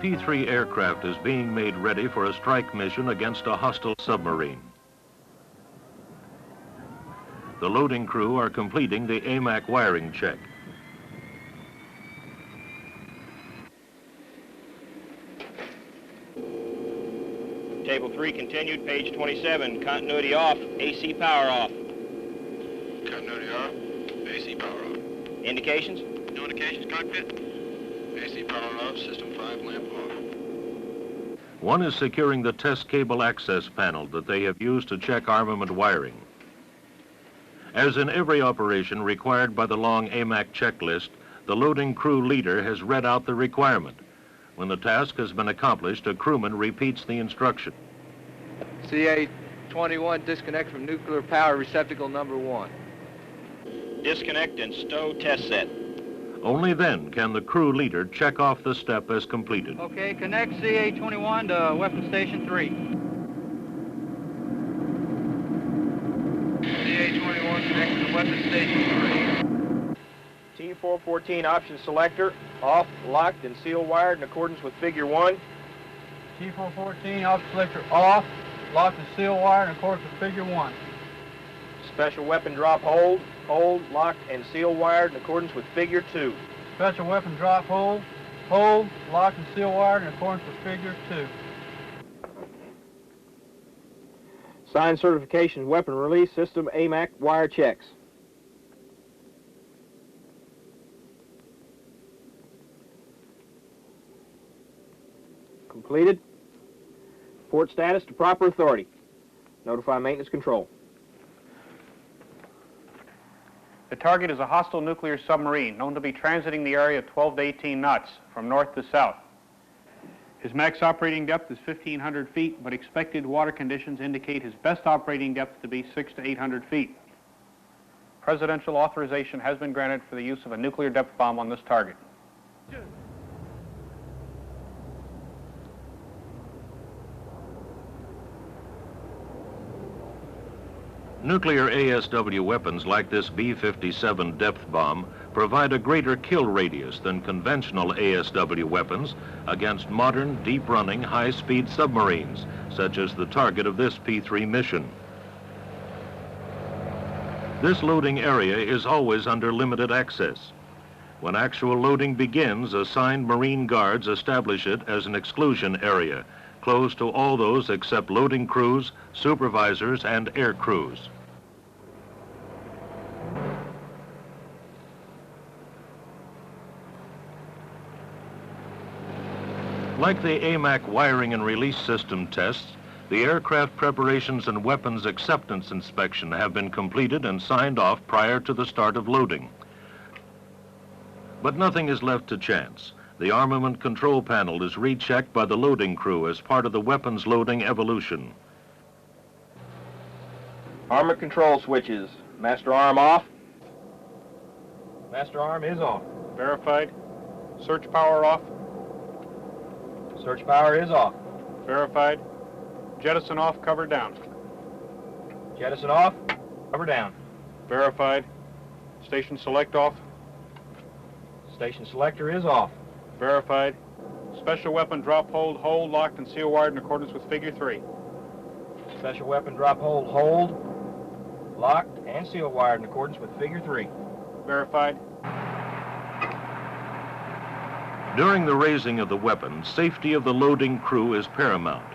P-3 aircraft is being made ready for a strike mission against a hostile submarine. The loading crew are completing the AMAC wiring check. Table 3 continued, page 27. Continuity off, AC power off. Continuity off, AC power off. Indications? No indications, cockpit. AC power off, system 5 lamp off. One is securing the test cable access panel that they have used to check armament wiring. As in every operation required by the long AMAC checklist, the loading crew leader has read out the requirement. When the task has been accomplished, a crewman repeats the instruction. CA-21, disconnect from nuclear power receptacle number 1. Disconnect and stow test set. Only then can the crew leader check off the step as completed. Okay, connect CA-21 to weapon station 3. CA-21 connected to weapon station 3. T414 option selector, off, locked, and seal wired in accordance with figure 1. T414, option selector off, locked and seal wire in accordance with figure 1. Special weapon drop hold, locked, and seal wired in accordance with figure 2. Special weapon drop hold, locked and seal wired in accordance with figure 2. Signed certification weapon release system AMAC wire checks. Completed. Report status to proper authority. Notify maintenance control. The target is a hostile nuclear submarine known to be transiting the area at 12 to 18 knots from north to south. His max operating depth is 1,500 feet, but expected water conditions indicate his best operating depth to be 600 to 800 feet. Presidential authorization has been granted for the use of a nuclear depth bomb on this target. Nuclear ASW weapons like this B-57 depth bomb provide a greater kill radius than conventional ASW weapons against modern, deep-running, high-speed submarines, such as the target of this P-3 mission. This loading area is always under limited access. When actual loading begins, assigned Marine guards establish it as an exclusion area, closed to all those except loading crews, supervisors, and air crews. Like the AMAC wiring and release system tests, the aircraft preparations and weapons acceptance inspection have been completed and signed off prior to the start of loading. But nothing is left to chance. The armament control panel is rechecked by the loading crew as part of the weapons loading evolution. Armament control switches. Master arm off. Master arm is off. Verified. Search power off. Search power is off. Verified. Jettison off, cover down. Jettison off. Cover down. Verified. Station select off. Station selector is off. Verified. Special weapon drop hold, locked, and seal wired in accordance with figure 3. Special weapon drop hold, locked, and seal wired in accordance with figure 3. Verified. During the raising of the weapon, safety of the loading crew is paramount.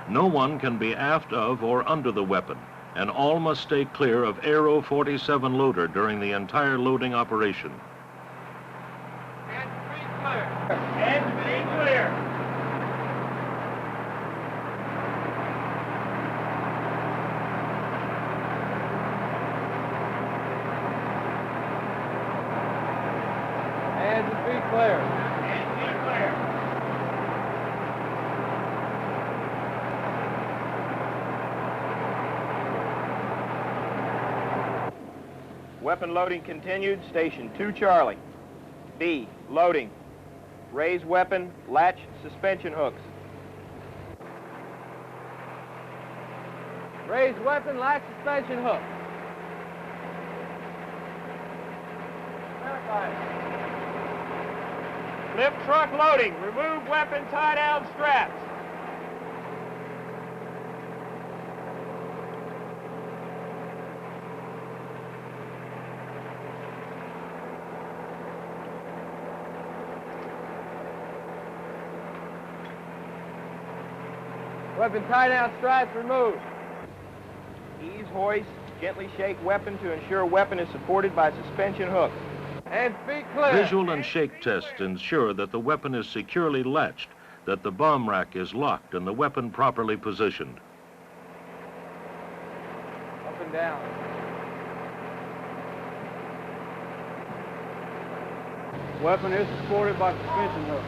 No one can be aft of or under the weapon, and all must stay clear of Aero 47 loader during the entire loading operation. And be clear. And be clear. And be clear. Weapon loading continued. Station 2 Charlie. B, loading. Raise weapon, latch, suspension hooks. Raise weapon, latch, suspension hook. Verified. Lift truck loading. Remove weapon tie-down straps. Weapon tie-down straps removed. Ease hoist. Gently shake weapon to ensure weapon is supported by suspension hooks. And feet clear. Visual and shake tests ensure that the weapon is securely latched, that the bomb rack is locked, and the weapon properly positioned. Up and down. Weapon is supported by suspension hooks.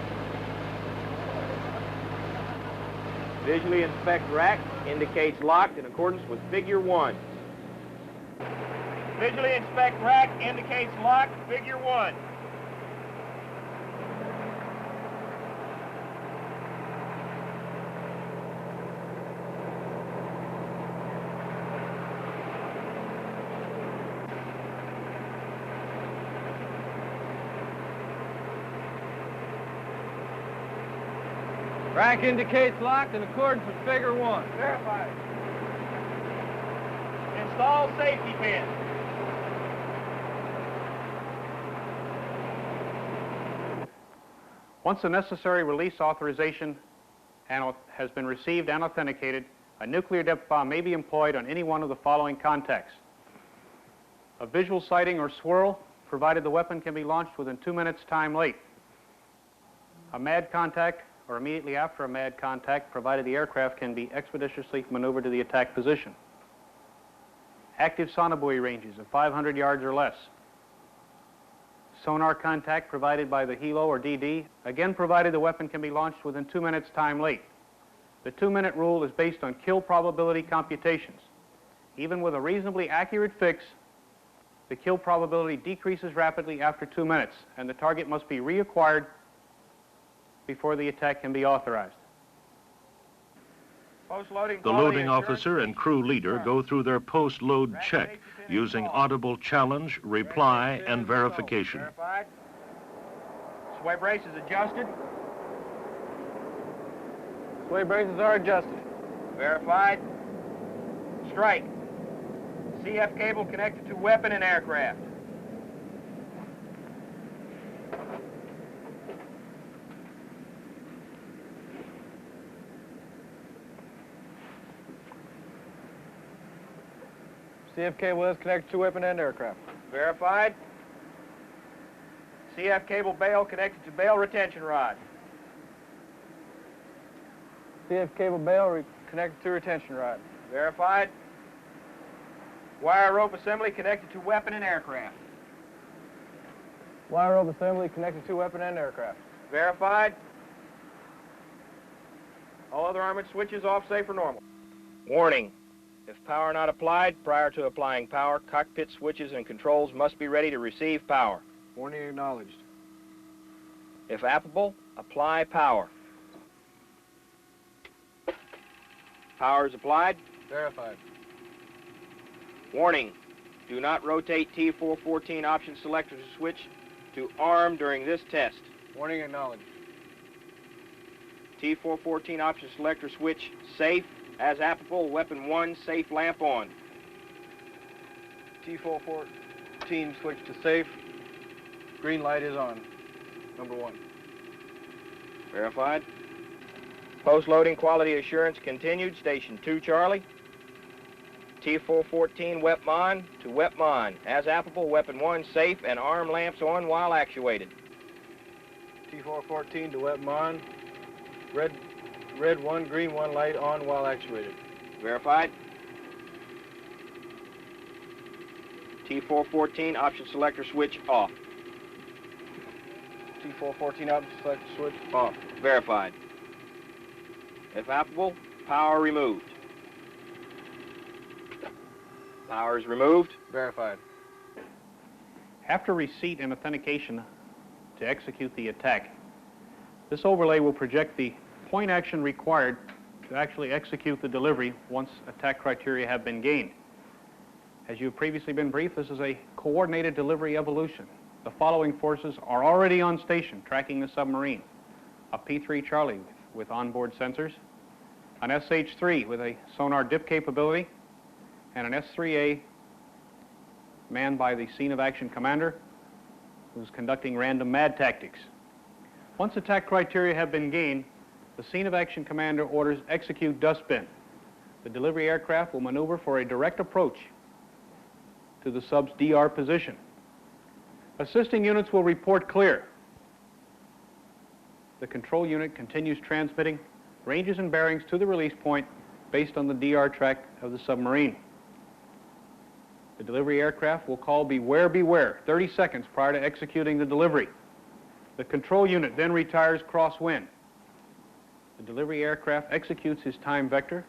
Visually inspect rack. Indicates locked in accordance with Figure 1. Visually inspect rack. Indicates locked. Figure 1. Rack indicates locked in accordance with Figure 1. Verified. Install safety pin. Once the necessary release authorization has been received and authenticated, a nuclear depth bomb may be employed on any one of the following contacts. A visual sighting or swirl, provided the weapon can be launched within 2 minutes time late. A mad contact, or immediately after a mad contact, provided the aircraft can be expeditiously maneuvered to the attack position. Active sonobuoy ranges of 500 yards or less. Sonar contact provided by the helo or DD, again provided the weapon can be launched within 2 minutes time late. The 2-minute rule is based on kill probability computations. Even with a reasonably accurate fix, the kill probability decreases rapidly after 2 minutes, and the target must be reacquired before the attack can be authorized. Post-loading The quality loading assurance. officer and crew leader go through their post-load check using audible challenge, reply, and verification. Verified. Sway brace is adjusted. Sway braces are adjusted. Verified. Strike. CF cable connected to weapon and aircraft. CF cable is connected to weapon and aircraft. Verified. CF cable bail connected to bail retention rod. CF cable bail connected to retention rod. Verified. Wire rope assembly connected to weapon and aircraft. Wire rope assembly connected to weapon and aircraft. Verified. All other armament switches off, safe for normal. Warning. If power not applied prior to applying power, cockpit switches and controls must be ready to receive power. Warning acknowledged. If applicable, apply power. Power is applied. Verified. Warning. Do not rotate T414 option selector switch to arm during this test. Warning acknowledged. T414 option selector switch safe. As applicable, weapon 1, safe lamp on. T414 switch to safe. Green light is on. Number 1. Verified. Post-loading quality assurance continued. Station 2, Charlie. T414 WEPMON to WEPMON. As applicable, weapon 1 safe and arm lamps on while actuated. T414 to WEPMON. Red 1, green 1 light on while actuated. Verified. T414 option selector switch off. T414 option selector switch off. Verified. If applicable, power removed. Power is removed. Verified. After receipt and authentication to execute the attack, this overlay will project the point action required to actually execute the delivery once attack criteria have been gained. As you've previously been briefed, this is a coordinated delivery evolution. The following forces are already on station tracking the submarine: a P-3 Charlie with onboard sensors, an SH-3 with a sonar dip capability, and an S-3A manned by the scene of action commander who's conducting random MAD tactics. Once attack criteria have been gained, the scene of action commander orders execute dustbin. The delivery aircraft will maneuver for a direct approach to the sub's DR position. Assisting units will report clear. The control unit continues transmitting ranges and bearings to the release point based on the DR track of the submarine. The delivery aircraft will call beware, beware 30 seconds prior to executing the delivery. The control unit then retires crosswind. The delivery aircraft executes his time vector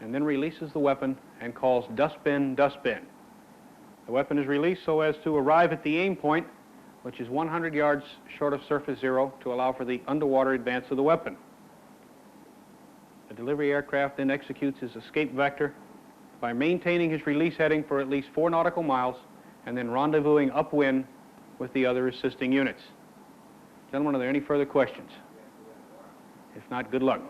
and then releases the weapon and calls dustbin, dustbin. The weapon is released so as to arrive at the aim point, which is 100 yards short of surface zero, to allow for the underwater advance of the weapon. The delivery aircraft then executes his escape vector by maintaining his release heading for at least 4 nautical miles and then rendezvousing upwind with the other assisting units. Gentlemen, are there any further questions? If not, good luck.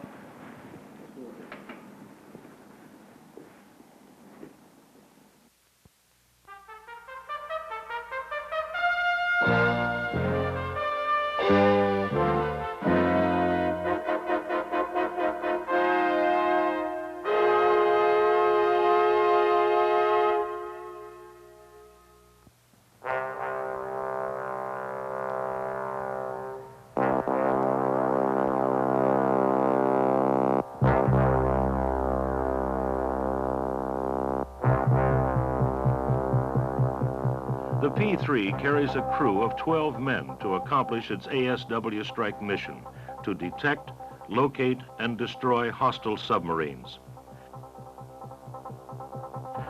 The P-3 carries a crew of 12 men to accomplish its ASW strike mission to detect, locate, and destroy hostile submarines.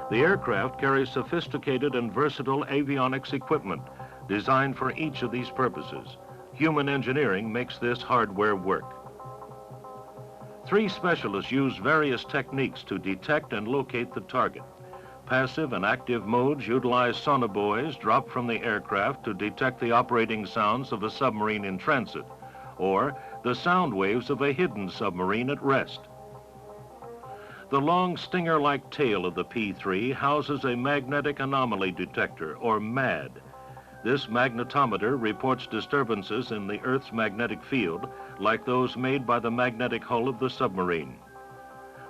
The aircraft carries sophisticated and versatile avionics equipment designed for each of these purposes. Human engineering makes this hardware work. 3 specialists use various techniques to detect and locate the target. Passive and active modes utilize sonobuoys dropped from the aircraft to detect the operating sounds of a submarine in transit, or the sound waves of a hidden submarine at rest. The long stinger-like tail of the P-3 houses a magnetic anomaly detector, or MAD. This magnetometer reports disturbances in the Earth's magnetic field, like those made by the magnetic hull of the submarine.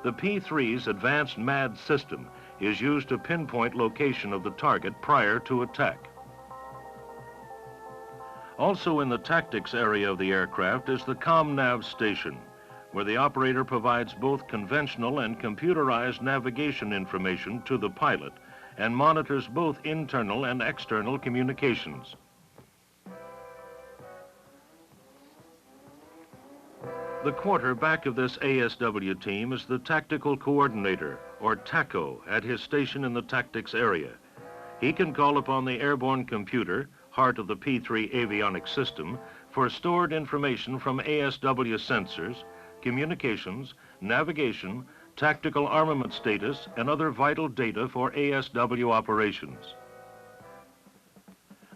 The P-3's advanced MAD system is used to pinpoint location of the target prior to attack. Also in the tactics area of the aircraft is the ComNav station, where the operator provides both conventional and computerized navigation information to the pilot and monitors both internal and external communications. The quarterback of this ASW team is the Tactical Coordinator, or TACO, at his station in the tactics area. He can call upon the airborne computer, heart of the P-3 avionics system, for stored information from ASW sensors, communications, navigation, tactical armament status, and other vital data for ASW operations.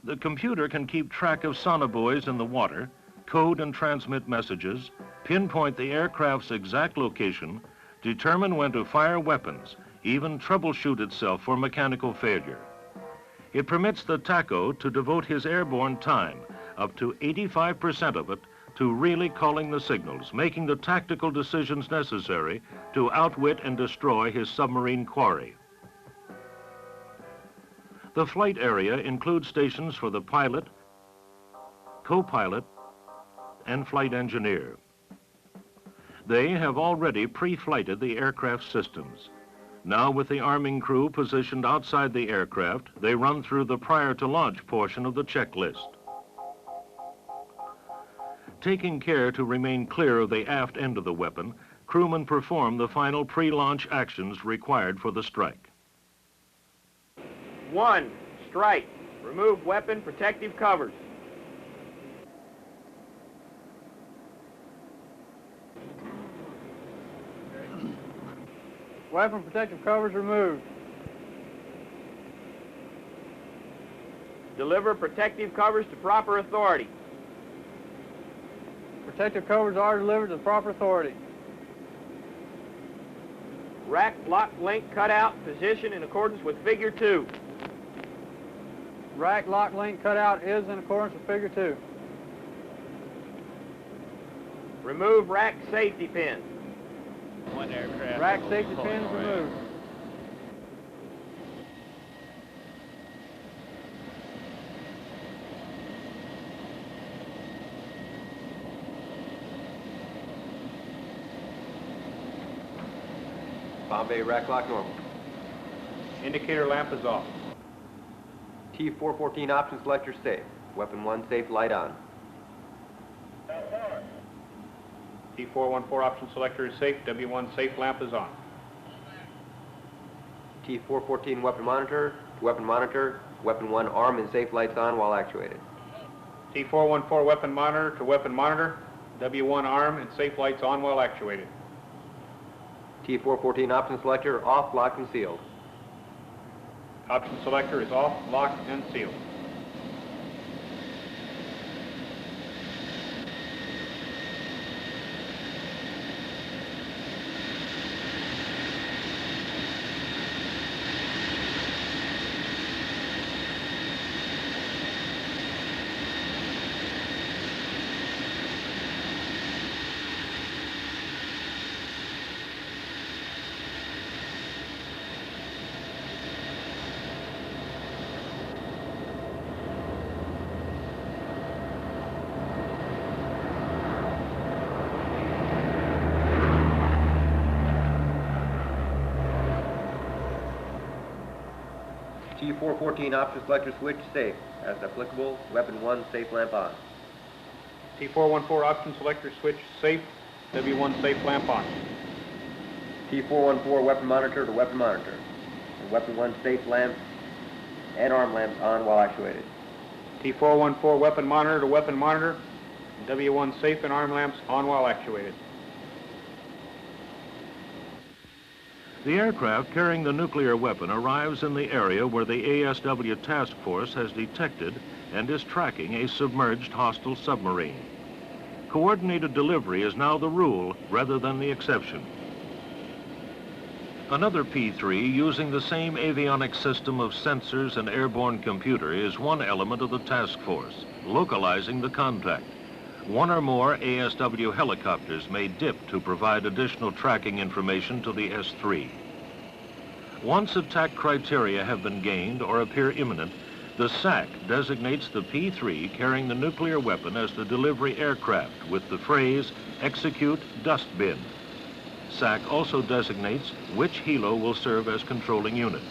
The computer can keep track of sonobuoys in the water, code and transmit messages, pinpoint the aircraft's exact location, determine when to fire weapons, even troubleshoot itself for mechanical failure. It permits the TACO to devote his airborne time, up to 85% of it, to really calling the signals, making the tactical decisions necessary to outwit and destroy his submarine quarry. The flight area includes stations for the pilot, co-pilot, and flight engineer. They have already pre-flighted the aircraft systems. Now, with the arming crew positioned outside the aircraft, they run through the prior to launch portion of the checklist. Taking care to remain clear of the aft end of the weapon, crewmen perform the final pre-launch actions required for the strike. 1. Strike. Remove weapon protective covers. Weapon protective covers removed. Deliver protective covers to proper authority. Protective covers are delivered to the proper authority. Rack, lock, link, cutout, position in accordance with Figure 2. Rack, lock, link, cutout is in accordance with Figure 2. Remove rack safety pin. One aircraft. Rack safety pins removed. Bombay rack lock normal. Indicator lamp is off. T414 option selector safe. Weapon 1 safe light on. T414 option selector is safe. W1 safe lamp is on. T414 weapon monitor to weapon monitor. Weapon 1 arm and safe lights on while actuated. T414 weapon monitor to weapon monitor. W1 arm and safe lights on while actuated. T414 option selector off, locked, and sealed. Option selector is off, locked, and sealed. T414 option selector switch safe. As applicable, weapon 1 safe lamp on. T414 option selector switch safe. W1 safe lamp on. T414 weapon monitor to weapon monitor. And weapon 1 safe lamp and arm lamps on while actuated. T414 weapon monitor to weapon monitor. W1 safe and arm lamps on while actuated. The aircraft carrying the nuclear weapon arrives in the area where the ASW task force has detected and is tracking a submerged hostile submarine. Coordinated delivery is now the rule rather than the exception. Another P-3 using the same avionics system of sensors and airborne computer is one element of the task force, localizing the contact. One or more ASW helicopters may dip to provide additional tracking information to the S-3. Once attack criteria have been gained or appear imminent, the SAC designates the P-3 carrying the nuclear weapon as the delivery aircraft with the phrase, "Execute dust bin." SAC also designates which helo will serve as controlling unit.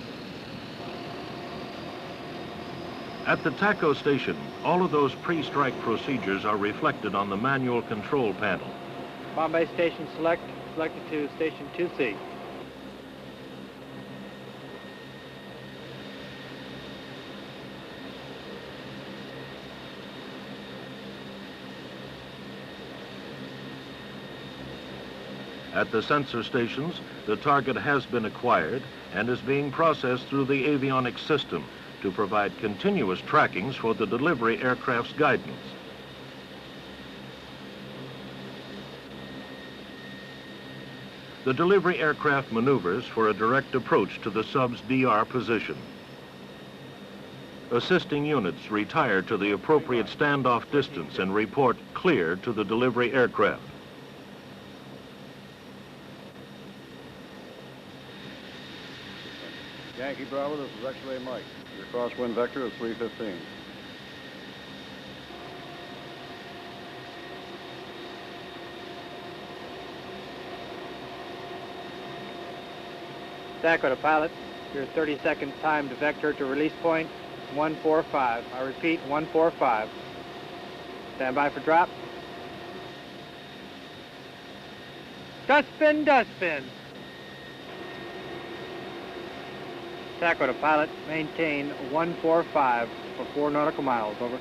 At the TACO station, all of those pre-strike procedures are reflected on the manual control panel. Bombay station selected to station 2C. At the sensor stations, the target has been acquired and is being processed through the avionics system to provide continuous trackings for the delivery aircraft's guidance. The delivery aircraft maneuvers for a direct approach to the sub's DR position. Assisting units retire to the appropriate standoff distance and report clear to the delivery aircraft. Yankee Bravo, this is X-ray Mike. Your crosswind vector is 315. TACO to pilot, your 30-second timed vector to release point, 145. I repeat, 145. Stand by for drop. Dustbin, dustbin. TACO to pilot, maintain 145 for 4 nautical miles, over.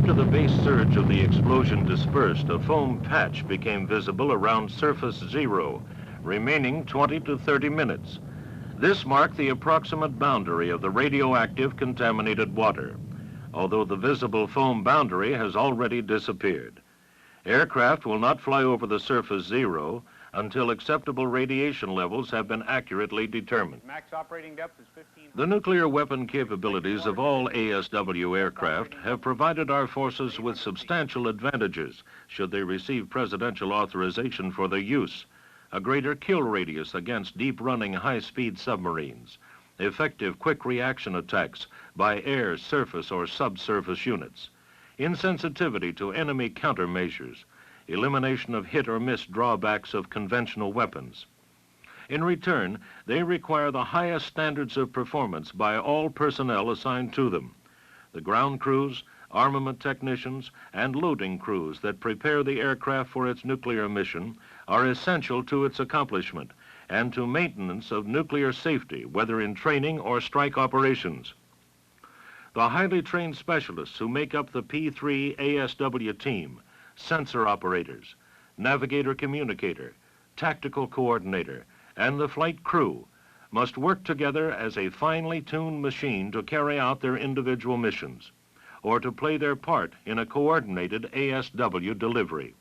After the base surge of the explosion dispersed, a foam patch became visible around surface zero, remaining 20 to 30 minutes. This marked the approximate boundary of the radioactive contaminated water, although the visible foam boundary has already disappeared. Aircraft will not fly over the surface zero until acceptable radiation levels have been accurately determined. Max operating depth is 15. The nuclear weapon capabilities of all ASW aircraft have provided our forces with substantial advantages should they receive presidential authorization for their use: a greater kill radius against deep-running high-speed submarines, effective quick reaction attacks by air, surface, or subsurface units, insensitivity to enemy countermeasures, elimination of hit or miss drawbacks of conventional weapons. In return, they require the highest standards of performance by all personnel assigned to them. The ground crews, armament technicians, and loading crews that prepare the aircraft for its nuclear mission are essential to its accomplishment and to maintenance of nuclear safety, whether in training or strike operations. The highly trained specialists who make up the P3 ASW team, sensor operators, navigator communicator, tactical coordinator, and the flight crew must work together as a finely tuned machine to carry out their individual missions, or to play their part in a coordinated ASW delivery.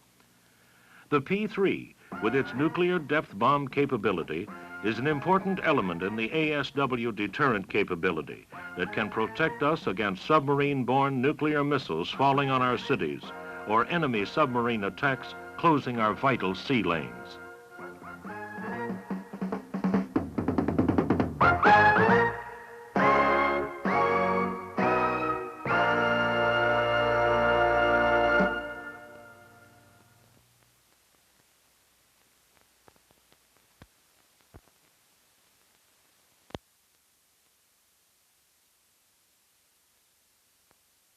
The P3, with its nuclear depth bomb capability, is an important element in the ASW deterrent capability that can protect us against submarine-borne nuclear missiles falling on our cities or enemy submarine attacks closing our vital sea lanes.